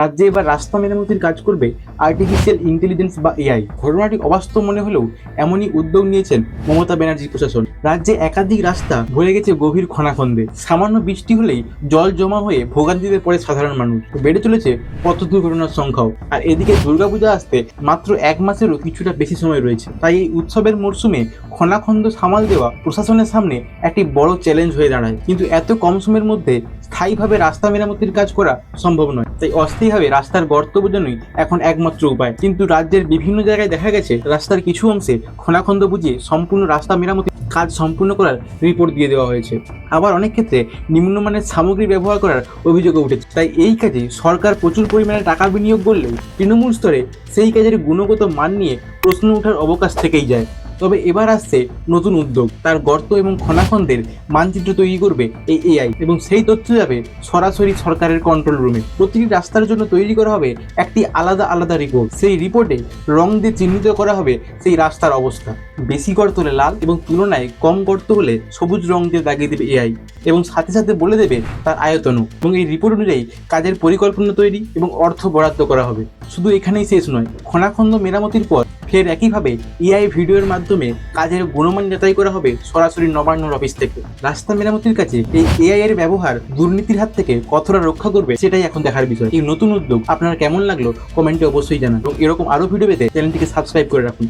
রাজ্যে এবার রাস্তা মেরামতির কাজ করবে আর্টিফিশিয়াল ইন্টেলিজেন্স বা এআই। ঘটনাটি অবাস্তব মনে হলেও এমনই উদ্যোগ নিয়েছেন মমতা ব্যানার্জি প্রশাসন। রাজ্যে একাধিক রাস্তা ভরে গেছে গভীর খনাখন্দে। সামান্য বৃষ্টি হলেই জল জমা হয়ে ভোগান্তিতে পড়ে সাধারণ মানুষ। বেড়ে চলেছে পথ দুর্ঘটনার সংখ্যাও। আর এদিকে দুর্গাপূজা আসতে মাত্র 1 মাসেরও কিছুটা বেশি সময় রয়েছে। তাই এই উৎসবের মরশুমে খনাখন্দ সামাল দেওয়া প্রশাসনের সামনে একটি বড় চ্যালেঞ্জ হয়ে দাঁড়ায়। কিন্তু এত কম সময়ের মধ্যে স্থায়ীভাবে রাস্তা মেরামতির কাজ করা সম্ভব নয়। তাই অস্থায়ীভাবে রাস্তার গর্ত বোঝানোই এখন একমাত্র উপায়। কিন্তু রাজ্যের বিভিন্ন জায়গায় দেখা গেছে রাস্তার কিছু অংশে খনাখন্দ বুঝিয়ে সম্পূর্ণ রাস্তা মেরামতি কাজ সম্পূর্ণ করার রিপোর্ট দিয়ে দেওয়া হয়েছে। আবার অনেক ক্ষেত্রে নিম্নমানের সামগ্রী ব্যবহার করার অভিযোগও উঠেছে। তাই এই কাজে সরকার প্রচুর পরিমাণে টাকা বিনিয়োগ করলেও তৃণমূল স্তরে সেই কাজের গুণগত মান নিয়ে প্রশ্ন ওঠার অবকাশ থেকেই যায়। তবে এবার আসছে নতুন উদ্যোগ। তার গর্ত এবং খনাখন্দের মানচিত্র তৈরি করবে এই এআই, এবং সেই তথ্য যাবে সরাসরি সরকারের কন্ট্রোল রুমে। প্রতিটি রাস্তার জন্য তৈরি করা হবে একটি আলাদা আলাদা রিপোর্ট। সেই রিপোর্টে রং দিয়ে চিহ্নিত করা হবে সেই রাস্তার অবস্থা। বেশি গর্ত হলে লাল এবং তুলনায় কম গর্ত হলে সবুজ রং দিয়ে দাগিয়ে দেবে এআই, এবং সাথে সাথে বলে দেবে তার আয়তনও। এবং এই রিপোর্ট অনুযায়ী কাজের পরিকল্পনা তৈরি এবং অর্থ বরাদ্দ করা হবে। শুধু এখানেই শেষ নয়, খনাখন্দ মেরামতির পর ফের একইভাবে এআই ভিডিওর মাধ্যমে কাজের গুণমান যাচাই করা হবে সরাসরি নবান্নর অফিস থেকে। রাস্তা মেরামতির কাছে এই এআই এর ব্যবহার দুর্নীতির হাত থেকে কতটা রক্ষা করবে সেটাই এখন দেখার বিষয়। এই নতুন উদ্যোগ আপনার কেমন লাগলো কমেন্টে অবশ্যই জানান, এবং এরকম আরো ভিডিও পেতে চ্যানেলটিকে সাবস্ক্রাইব করে রাখুন।